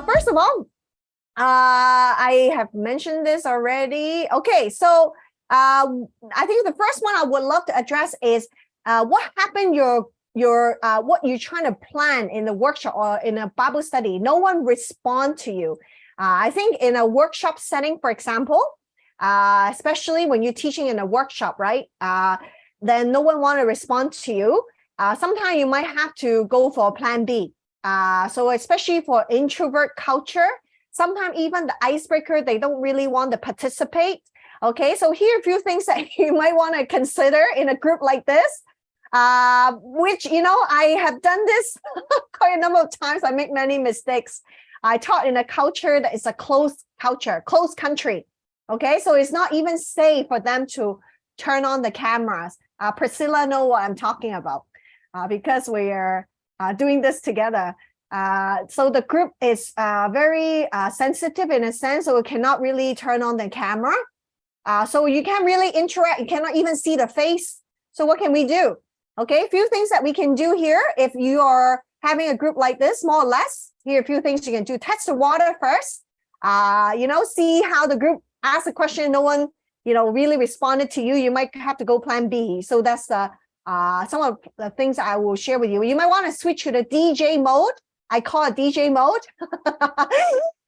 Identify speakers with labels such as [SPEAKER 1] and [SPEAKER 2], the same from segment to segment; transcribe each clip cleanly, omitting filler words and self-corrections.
[SPEAKER 1] First of all, I have mentioned this already. Okay, so I think the first one I would love to address is what happened what you're trying to plan in the workshop or in a Bible study. No one respond to you. I think in a workshop setting, for example, especially when you're teaching in a workshop, right? Then no one want to respond to you. Sometimes you might have to go for a plan B. So especially for introvert culture, sometimes even the icebreaker, they don't really want to participate. Okay, so here are a few things that you might want to consider in a group like this, which, I have done this quite a number of times. I make many mistakes. I taught in a culture that is a closed culture, closed country. Okay, so it's not even safe for them to turn on the cameras. Priscilla know what I'm talking about because we are doing this together. So the group is very sensitive in a sense, so it cannot really turn on the camera. So you can't really interact. You cannot even see the face. So what can we do? Okay, a few things that we can do here. If you are having a group like this, more or less, here are a few things you can do. Test the water first. See how the group asks a question. No one, really responded to you. You might have to go plan B. So that's some of the things I will share with you. You might want to switch to the DJ mode. I call it DJ mode.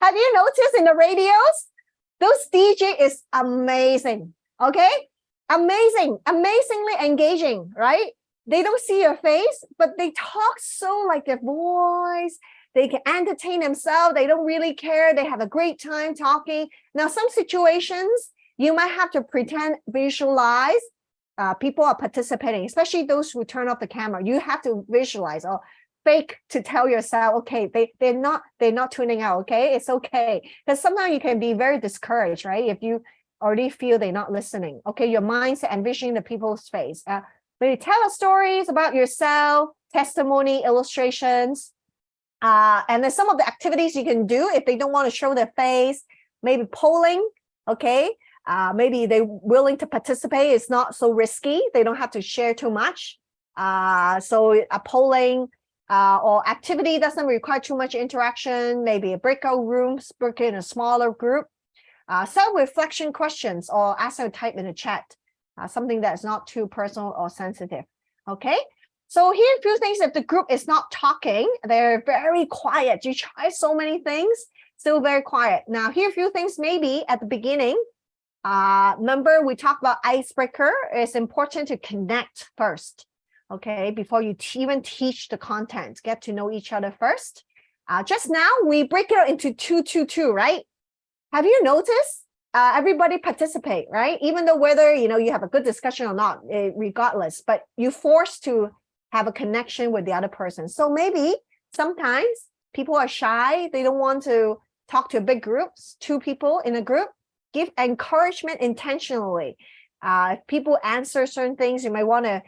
[SPEAKER 1] Have you noticed in the radios? Those DJ is amazing. Okay? Amazingly engaging, right? They don't see your face, but they talk so like their voice. They can entertain themselves. They don't really care. They have a great time talking. Now, some situations, you might have to pretend, visualize people are participating, especially those who turn off the camera. You have to visualize or fake to tell yourself, okay, they're not tuning out. Okay, it's okay, because sometimes you can be very discouraged, right? If you already feel they're not listening. Okay, your mindset envisioning the people's face. Maybe tell us stories about yourself, testimony, illustrations, and then some of the activities you can do if they don't want to show their face. Maybe polling. Okay, maybe they're willing to participate. It's not so risky. They don't have to share too much. So a polling. Or activity doesn't require too much interaction, maybe a breakout room, speak in a smaller group, self-reflection questions, or ask them to type in the chat, something that's not too personal or sensitive. Okay, so here are a few things. If the group is not talking, they're very quiet. You try so many things, still very quiet. Now, here are a few things maybe at the beginning. Remember, we talked about icebreaker. It's important to connect first. Okay, before you even teach the content, get to know each other first. Just now, we break it into 2-2-2, right? Have you noticed? Everybody participate, right? Even though whether, you have a good discussion or not, regardless, but you're forced to have a connection with the other person. So maybe sometimes people are shy. They don't want to talk to big groups, 2 people in a group. Give encouragement intentionally. If people answer certain things, you might want to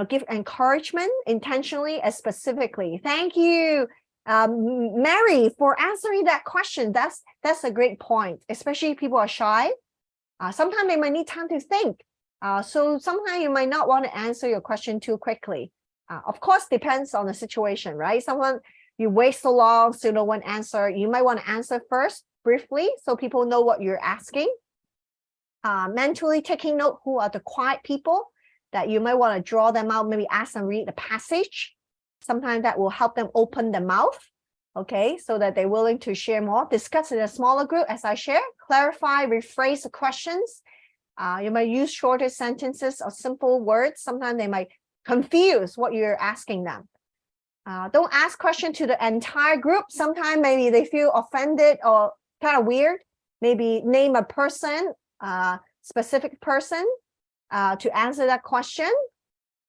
[SPEAKER 1] give encouragement intentionally and specifically. Thank you, Mary, for answering that question. That's a great point, especially if people are shy. Sometimes they might need time to think. So sometimes you might not want to answer your question too quickly. Of course, depends on the situation, right? Someone, you wait so long, so no one answer. You might want to answer first, briefly, so people know what you're asking. Mentally taking note who are the quiet people that you might want to draw them out, maybe ask them read the passage. Sometimes that will help them open their mouth, okay, so that they're willing to share more. Discuss in a smaller group as I share. Clarify, rephrase the questions. You might use shorter sentences or simple words. Sometimes they might confuse what you're asking them. Don't ask questions to the entire group. Sometimes maybe they feel offended or kind of weird. Maybe name a person, specific person, to answer that question,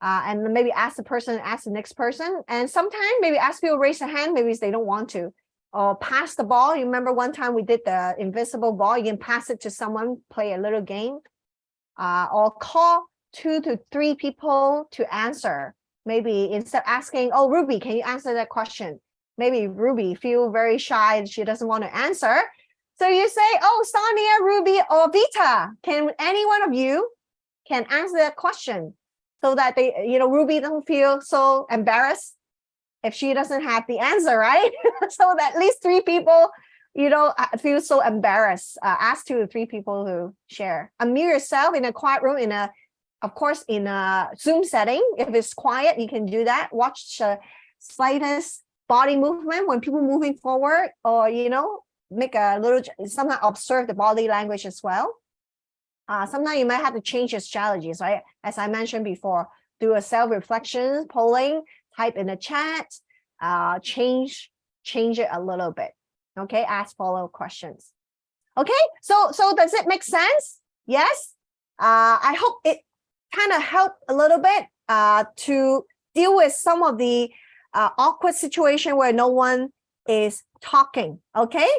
[SPEAKER 1] and maybe ask the person, ask the next person. And sometimes maybe ask people raise a hand, maybe they don't want to, or pass the ball. You remember one time we did the invisible ball, you can pass it to someone, play a little game, or call 2 to 3 people to answer. Maybe instead of asking, oh, Ruby, can you answer that question? Maybe Ruby feel very shy, she doesn't want to answer. So you say, oh, Sonia, Ruby, or Vita, can any one of you can answer that question so that they, Ruby don't feel so embarrassed if she doesn't have the answer, right? So that at least 3 people, feel so embarrassed. Ask 2 or 3 people to share. Unmute yourself in a quiet room, of course, in a Zoom setting. If it's quiet, you can do that. Watch the slightest body movement when people moving forward, or, make a little, sometimes observe the body language as well. Sometimes you might have to change your strategies, right? As I mentioned before, do a self-reflection, polling, type in the chat, change it a little bit. Okay, ask follow-up questions. Okay, so does it make sense? Yes. I hope it kind of helped a little bit to deal with some of the awkward situation where no one is talking. Okay,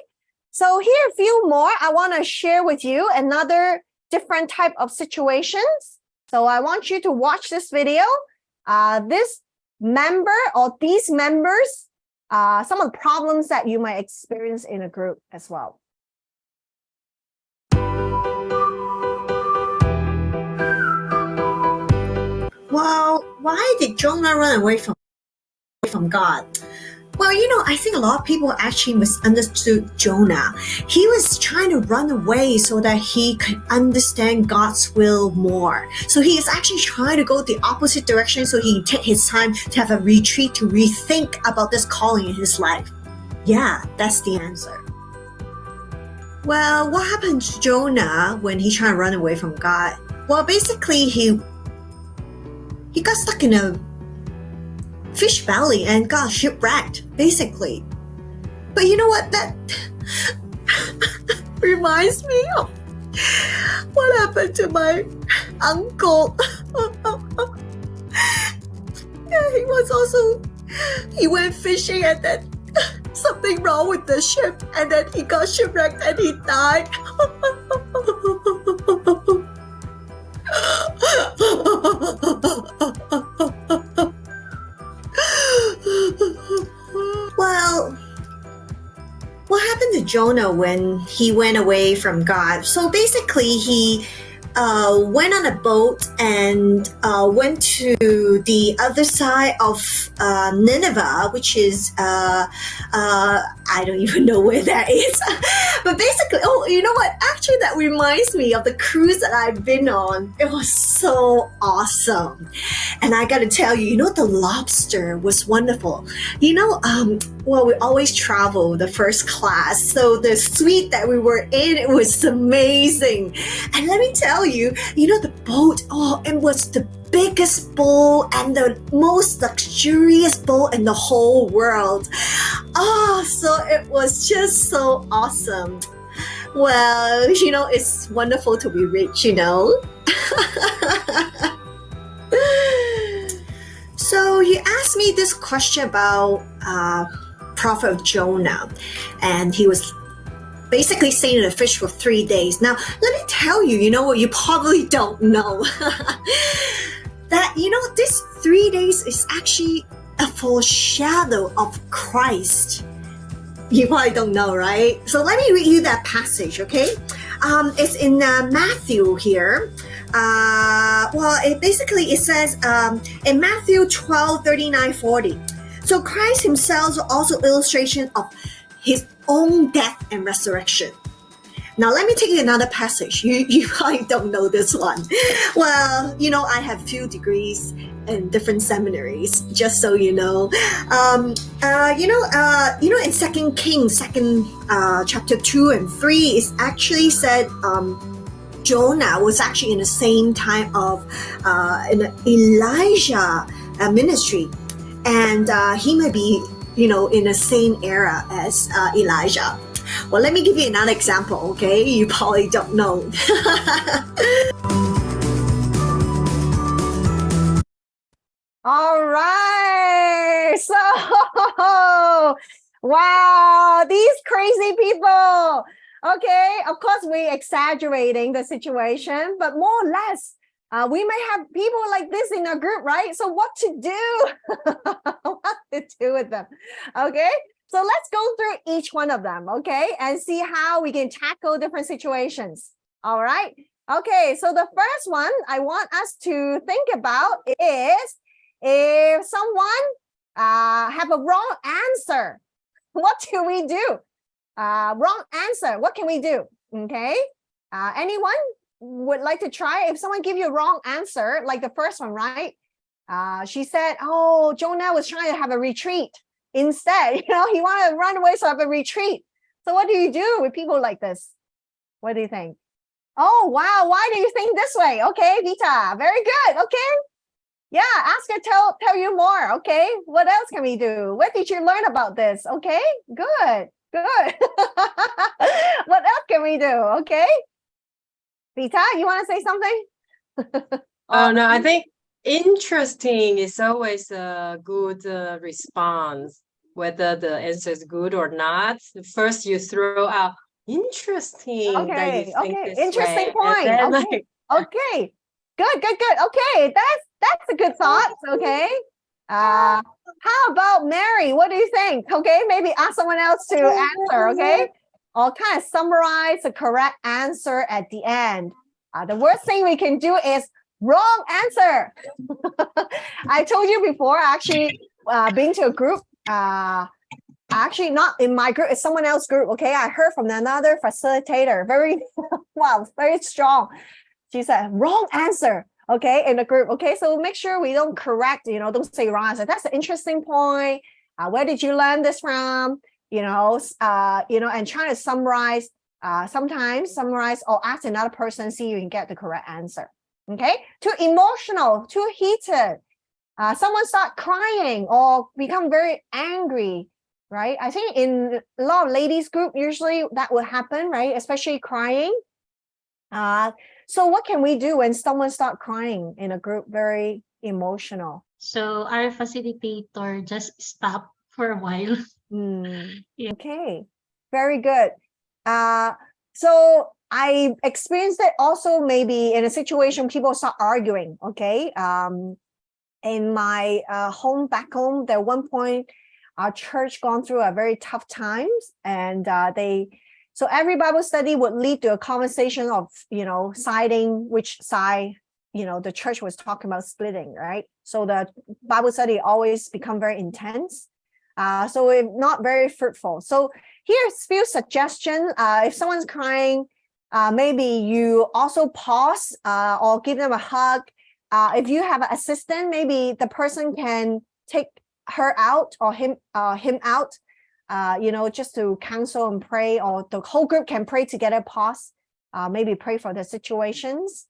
[SPEAKER 1] so here a few more I want to share with you, another different type of situations. So I want you to watch this video. This member or these members, some of the problems that you might experience in a group as well.
[SPEAKER 2] Well, why did Jonah run away from God? Well, I think a lot of people actually misunderstood Jonah. He was trying to run away so that he could understand God's will more. So he is actually trying to go the opposite direction so he can take his time to have a retreat to rethink about this calling in his life. Yeah, that's the answer. Well, what happened to Jonah when he tried to run away from God? Well, basically, he got stuck in a fish belly and got shipwrecked, basically. But you know what? That reminds me of what happened to my uncle. He went fishing and then something wrong with the ship and then he got shipwrecked and he died. Well, what happened to Jonah when he went away from God? So basically, he went on a boat and went to the other side of Nineveh, which is, I don't even know where that is. But basically, you know what? Actually, that reminds me of the cruise that I've been on. It was so awesome. And I got to tell you, the lobster was wonderful. Well, we always travel the first class. So the suite that we were in, it was amazing. And let me tell you, the boat, it was the biggest boat and the most luxurious boat in the whole world. So it was just so awesome. Well, it's wonderful to be rich, So you asked me this question about Prophet Jonah, and he was basically staying in a fish for 3 days. Now, let me tell you, what you probably don't know. That, this 3 days is actually a foreshadow of Christ. You probably don't know, right? So let me read you that passage, okay? It's in Matthew here. It says in Matthew 12:39-40. So Christ himself is also illustration of his own death and resurrection. Now, let me take you another passage. You probably don't know this one. Well, I have 2 degrees in different seminaries, just so you know. In 2 Kings, chapter 2 and 3, it's actually said Jonah was actually in the same time of in Elijah ministry. And he might be, in the same era as Elijah. Well, let me give you another example, okay? You probably don't know.
[SPEAKER 1] All right. So, wow, these crazy people. Okay, of course, we're exaggerating the situation, but more or less, we may have people like this in our group, right? So what to do? What to do with them? Okay, so let's go through each one of them, okay, and see how we can tackle different situations. All right. Okay, so the first one I want us to think about is if someone have a wrong answer. What do we do? Wrong answer. What can we do? Okay. Anyone would like to try? If someone give you a wrong answer, like the first one, right? She said, oh, Jonah was trying to have a retreat. Instead, he wanted to run away, so have a retreat. So what do you do with people like this? What do you think? Oh, wow. Why do you think this way? Okay, Vita. Very good. Okay. Yeah, ask her, tell you more. Okay. What else can we do? What did you learn about this? Okay, good. What else can we do? Okay. Vita, you want to say something?
[SPEAKER 3] Oh, no, I think interesting is always a good response, whether the answer is good or not. First, you throw out interesting that you think this
[SPEAKER 1] Interesting
[SPEAKER 3] way,
[SPEAKER 1] point.
[SPEAKER 3] and then,
[SPEAKER 1] Okay. Okay. Good. Okay. That's a good thought. Okay. How about Mary? What do you think? Okay, maybe ask someone else to answer. Okay. I'll kind of summarize the correct answer at the end. The worst thing we can do is wrong answer. I told you before, actually, being to a group, actually not in my group, it's someone else's group. Okay, I heard from another facilitator, very very strong. She said wrong answer. Okay, in the group. Okay, so make sure we don't correct. Don't say wrong answer. That's an interesting point. Where did you learn this from? And trying to summarize. Sometimes summarize or ask another person, see you can get the correct answer. Okay, too emotional, too heated. Someone start crying or become very angry, right? I think in a lot of ladies group, usually that will happen, right? Especially crying. So what can we do when someone start crying in a group, very emotional?
[SPEAKER 4] So our facilitator just stop for a while. Yeah.
[SPEAKER 1] Okay, very good. So I experienced it also maybe in a situation people start arguing. Okay, in my back home, there one point our church gone through a very tough times, and so every Bible study would lead to a conversation of siding which side the church was talking about splitting, right? So the Bible study always become very intense. So it's not very fruitful. So here's a few suggestions. If someone's crying, maybe you also pause or give them a hug. If you have an assistant, maybe the person can take her out or him out, just to counsel and pray, or the whole group can pray together, pause, maybe pray for the situations.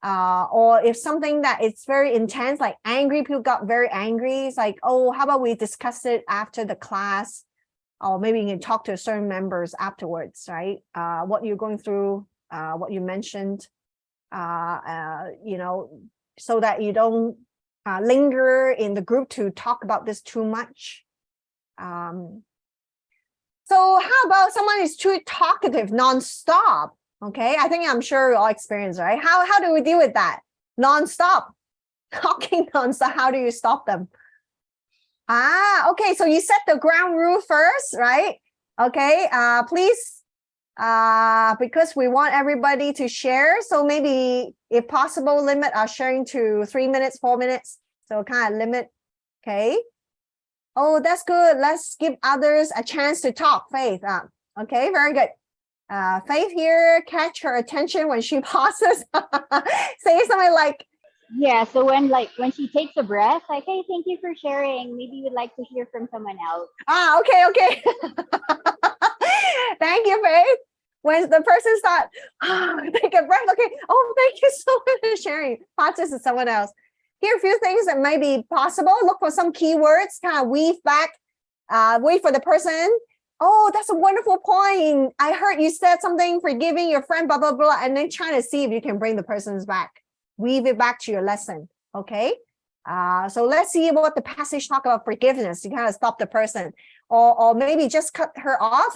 [SPEAKER 1] Or if something that it's very intense, like angry, people got very angry, it's like, oh, how about we discuss it after the class? Or maybe you can talk to certain members afterwards, right? What you're going through, what you mentioned, so that you don't linger in the group to talk about this too much. So how about someone is too talkative non-stop? Okay, I'm sure you all experience, right? How do we deal with that? Non-stop, talking non-stop. How do you stop them? Okay, so you set the ground rule first, right? Okay, please, because we want everybody to share, so maybe if possible limit our sharing to 3 minutes, 4 minutes, so kind of limit. Okay, oh, that's good. Let's give others a chance to talk. Faith, okay, very good. Faith here, catch her attention when she pauses. Say something like,
[SPEAKER 5] yeah, so when she takes a breath, like, hey, thank you for sharing. Maybe you'd like to hear from someone else.
[SPEAKER 1] Okay. Thank you, Faith. When the person starts, take a breath. Okay. Oh, thank you so much for sharing. Passes to someone else. Here are a few things that may be possible. Look for some keywords, kind of weave back, wait for the person. Oh, that's a wonderful point. I heard you said something, forgiving your friend, blah, blah, blah, and then trying to see if you can bring the person's back. Weave it back to your lesson, okay? So let's see what the passage talk about forgiveness. You kind of stop the person, or maybe just cut her off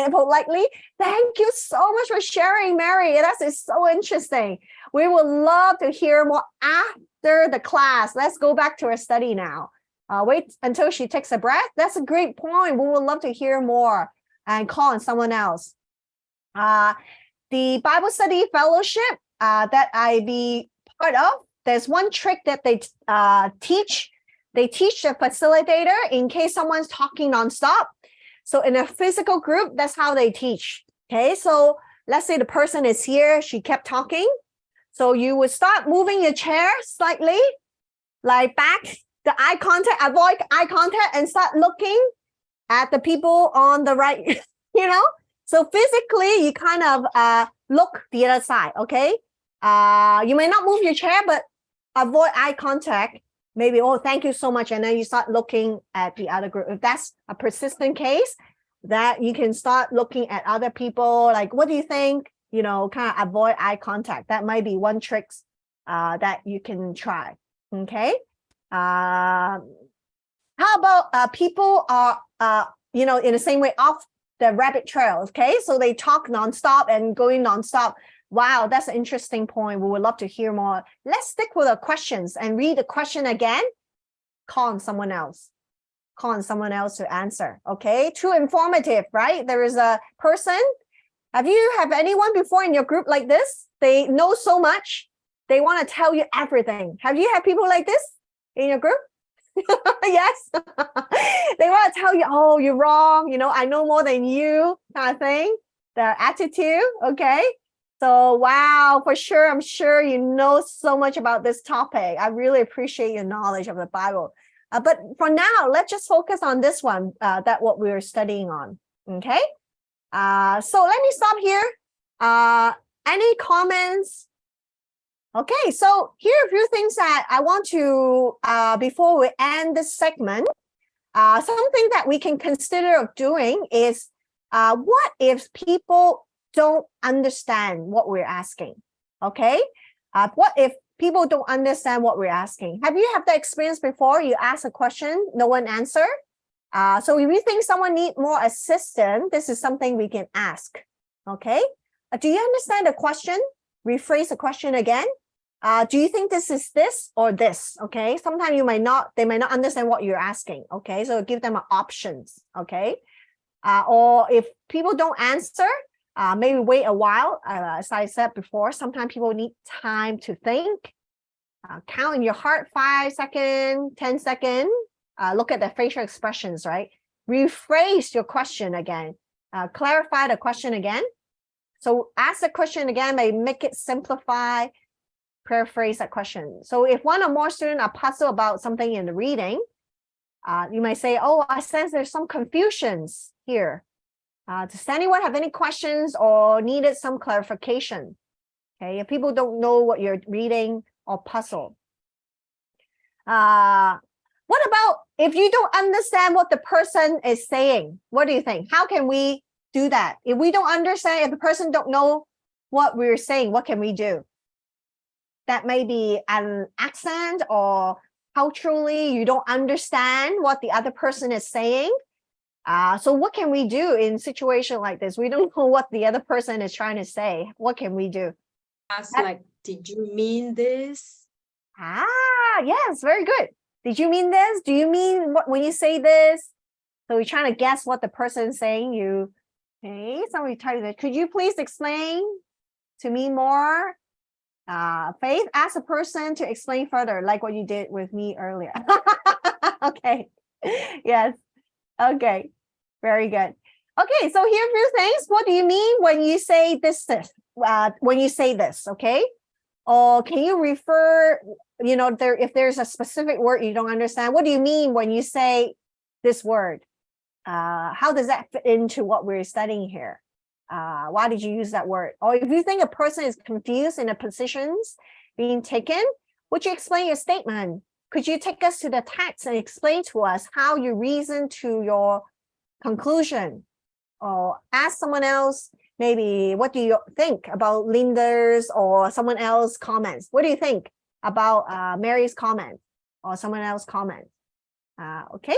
[SPEAKER 1] politely. Thank you so much for sharing, Mary. That is so interesting. We would love to hear more after the class. Let's go back to our study now. Wait until she takes a breath. That's a great point. We would love to hear more and call on someone else. The Bible study fellowship that I be part of, there's one trick that they teach. They teach the facilitator in case someone's talking nonstop. So in a physical group, that's how they teach. Okay, so let's say the person is here, she kept talking. So you would start moving your chair slightly, like back, the eye contact, avoid eye contact, and start looking at the people on the right, So physically, you kind of look the other side, okay? You may not move your chair, but avoid eye contact. Maybe, oh, thank you so much. And then you start looking at the other group. If that's a persistent case, that you can start looking at other people, like, what do you think? Kind of avoid eye contact. That might be one trick that you can try. Okay. How about people are, in the same way off the rabbit trail. Okay. So they talk nonstop and going nonstop. Wow, that's an interesting point. We would love to hear more. Let's stick with the questions and read the question again. Call on someone else to answer. Okay. Too informative, right? There is a person. Have anyone before in your group like this? They know so much. They want to tell you everything. Have you had people like this in your group? Yes. They want to tell you, oh, you're wrong. I know more than you, kind of thing. Their attitude. Okay. So, wow, for sure. I'm sure you know so much about this topic. I really appreciate your knowledge of the Bible. But for now, let's just focus on this one, that what we're studying on. Okay. So let me stop here. Any comments? Okay, so here are a few things that I want to, before we end this segment, something that we can consider of doing is, what if people don't understand what we're asking? Okay, what if people don't understand what we're asking? Have you had that experience before? You ask a question, no one answer. So if you think someone needs more assistance, this is something we can ask. Okay. Do you understand the question? Rephrase the question again. Do you think this is this or this? Okay. Sometimes they might not understand what you're asking. Okay. So give them options. Okay. Or if people don't answer, maybe wait a while. As I said before, sometimes people need time to think. Count in your heart 5 seconds, 10 seconds. Look at the facial expressions, right? Rephrase your question again. Clarify the question again. So ask the question again, maybe make it simplify, paraphrase that question. So if one or more students are puzzled about something in the reading, you might say, oh, I sense there's some confusions here. Does anyone have any questions or needed some clarification? Okay, if people don't know what you're reading or puzzled. What about if you don't understand what the person is saying? What do you think? How can we do that? If we don't understand, if the person don't know what we're saying, what can we do? That may be an accent or culturally you don't understand what the other person is saying. So what can we do in situation like this? We don't know what the other person is trying to say. What can we do?
[SPEAKER 3] Ask like, did you mean this?
[SPEAKER 1] Yes, very good. Did you mean this? Do you mean what when you say this? So you're trying to guess what the person is saying. Okay, somebody type that. Could you please explain to me more? Faith, ask a person to explain further, like what you did with me earlier. Okay. Yes. Okay. Very good. Okay, so here are a few things. What do you mean when you say this? When you say this, okay? Or can you refer, if there's a specific word you don't understand, what do you mean when you say this word? How does that fit into what we're studying here? Why did you use that word? Or if you think a person is confused in the positions being taken, would you explain your statement? Could you take us to the text and explain to us how you reason to your conclusion? Or ask someone else, maybe, what do you think about Linda's or someone else's comments? What do you think about Mary's comment or someone else's comment? Okay,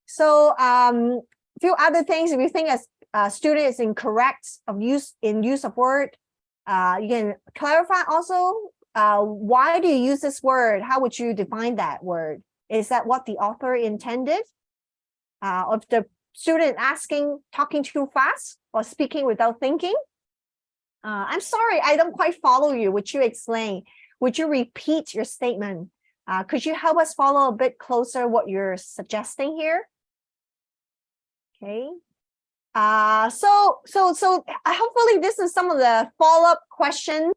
[SPEAKER 1] so a few other things. If you think a student is incorrect use of word, you can clarify also. Why do you use this word? How would you define that word? Is that what the author intended? Or if the student talking too fast or speaking without thinking? I'm sorry, I don't quite follow you. Would you explain? Would you repeat your statement? Could you help us follow a bit closer what you're suggesting here? Okay. So hopefully this is some of the follow-up questions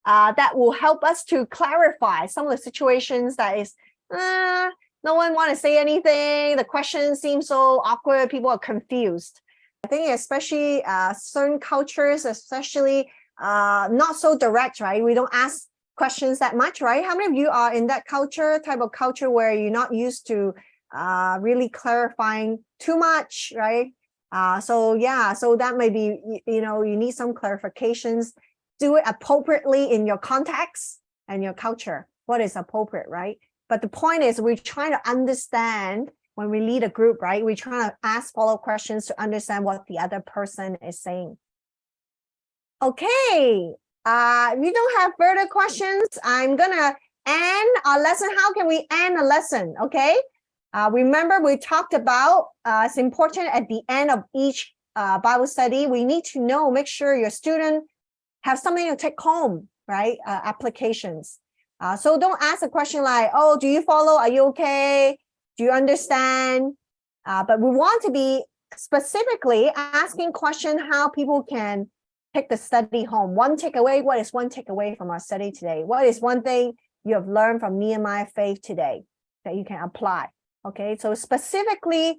[SPEAKER 1] that will help us to clarify some of the situations that is, no one want to say anything. The question seems so awkward. People are confused. I think especially certain cultures, especially not so direct, right? We don't ask questions that much, right? How many of you are in that type of culture where you're not used to really clarifying too much, right? So that may be, you need some clarifications. Do it appropriately in your context and your culture. What is appropriate, right? But the point is, we're trying to understand when we lead a group, right? We're trying to ask follow-up questions to understand what the other person is saying. Okay, if you don't have further questions, I'm gonna end our lesson. How can we end a lesson? Okay, remember we talked about it's important at the end of each Bible study, we need to know, make sure your student have something to take home, right? Applications. So don't ask a question like, oh, do you follow? Are you okay? Do you understand? But we want to be specifically asking questions how people can take the study home. One takeaway, what is one takeaway from our study today? What is one thing you have learned from Nehemiah faith today that you can apply? Okay, so specifically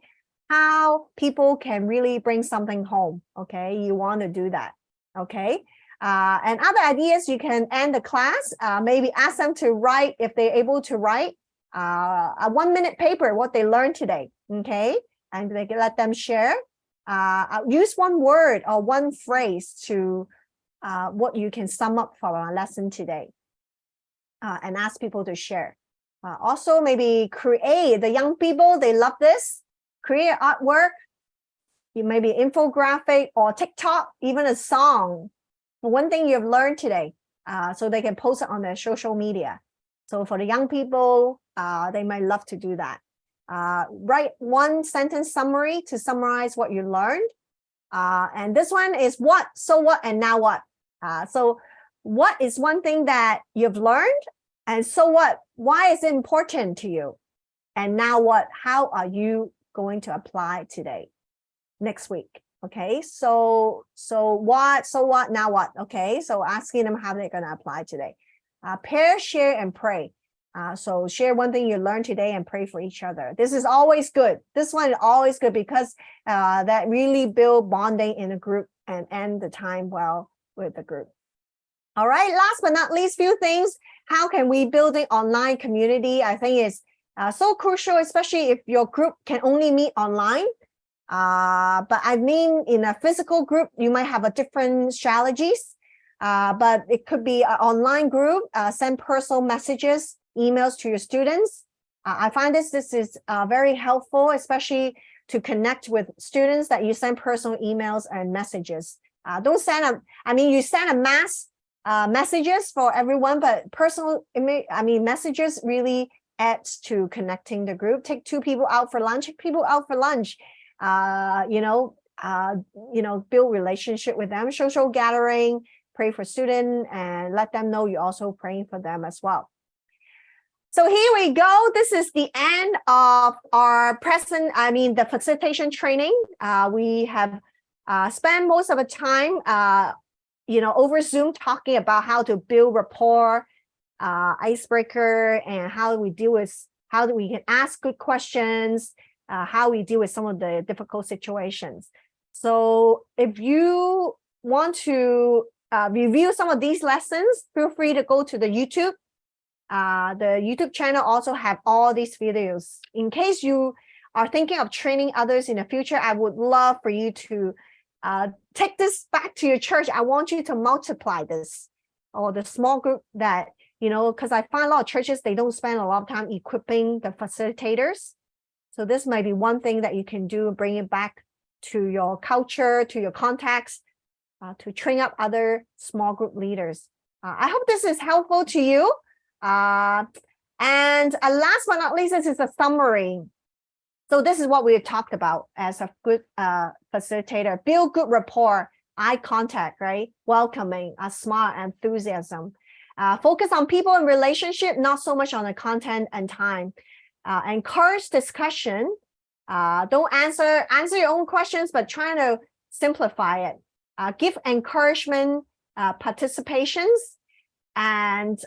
[SPEAKER 1] how people can really bring something home. Okay, you want to do that. Okay. And other ideas, you can end the class, maybe ask them to write, if they're able to write, a 1-minute paper, what they learned today, okay? And they can let them share. Use one word or one phrase to what you can sum up for our lesson today, and ask people to share. Also, maybe create, the young people, they love this, create artwork, maybe infographic or TikTok, even a song. One thing you've learned today, so they can post it on their social media. So for the young people, they might love to do that. Write one sentence summary to summarize what you learned. And this one is what, so what, and now what. So what is one thing that you've learned? And so what, why is it important to you? And now what, how are you going to apply today, next week? Okay, so what, now what? Okay, so asking them how they're going to apply today. Pair, share, and pray. So share one thing you learned today and pray for each other. This is always good. This one is always good because that really build bonding in a group and end the time well with the group. All right, last but not least, few things. How can we build an online community? I think is so crucial, especially if your group can only meet online. But I mean, in a physical group, you might have a different strategies, but it could be an online group, send personal messages, emails to your students. I find this is very helpful, especially to connect with students, that you send personal emails and messages. Don't send you send a mass messages for everyone, but personal, messages really adds to connecting the group. Take 2 people out for lunch, build relationship with them, social gathering, pray for students, and let them know you're also praying for them as well. So here we go. This is the end of our the facilitation training. We have spent most of the time, over Zoom talking about how to build rapport, icebreaker, and how we can ask good questions, how we deal with some of the difficult situations. So if you want to review some of these lessons, feel free to go to the YouTube. The YouTube channel also have all these videos. In case you are thinking of training others in the future, I would love for you to take this back to your church. I want you to multiply this, or the small group that, because I find a lot of churches, they don't spend a lot of time equipping the facilitators. So this might be one thing that you can do, bring it back to your culture, to your context, to train up other small group leaders. I hope this is helpful to you. And last but not least, this is a summary. So this is what we talked about as a good facilitator. Build good rapport, eye contact, right? Welcoming, a smile, enthusiasm. Focus on people and relationship, not so much on the content and time. Encourage discussion. Don't answer your own questions, but try to simplify it. Give encouragement, participations, and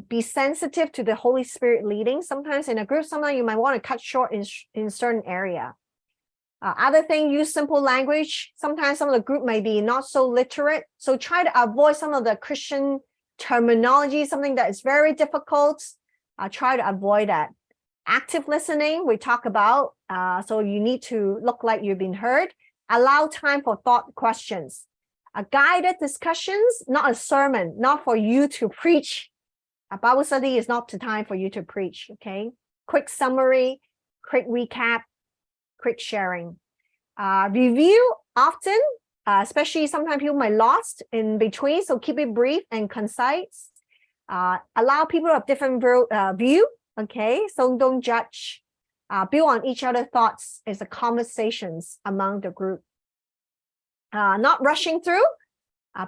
[SPEAKER 1] be sensitive to the Holy Spirit leading. Sometimes in a group, sometimes you might want to cut short in certain area. Other thing, use simple language. Sometimes some of the group may be not so literate, so try to avoid some of the Christian terminology, something that is very difficult. Try to avoid that. Active listening, we talk about, so you need to look like you've been heard. Allow time for thought questions. Guided discussions, not a sermon, not for you to preach. A Bible study is not the time for you to preach, okay? Quick summary, quick recap, quick sharing. Review often, especially sometimes people might lost in between, so keep it brief and concise. Allow people of different view, okay? So don't judge. Build on each other's thoughts as the conversations among the group. Not rushing through.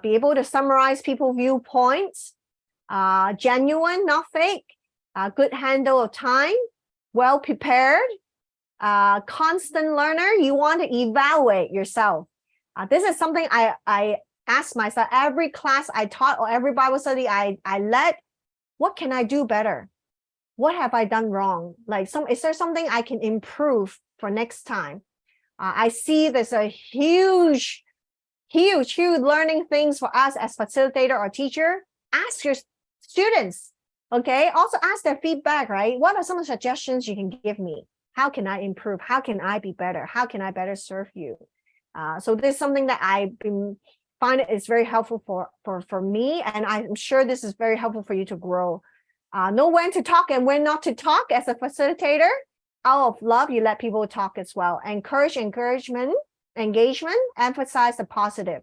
[SPEAKER 1] Be able to summarize people's viewpoints. Genuine, not fake. Good handle of time. Well prepared. Constant learner. You want to evaluate yourself. This is something I ask myself every class I taught or every Bible study I led. What can I do better? What have I done wrong? Is there something I can improve for next time? I see there's a huge learning things for us as facilitator or teacher. Ask your students, okay? Also ask their feedback, right? What are some of the suggestions you can give me? How can I improve? How can I be better? How can I better serve you? So this is something that I've been finding is very helpful for me, and I'm sure this is very helpful for you to grow. Know when to talk and when not to talk as a facilitator. Out of love, you let people talk as well. Engagement, emphasize the positive.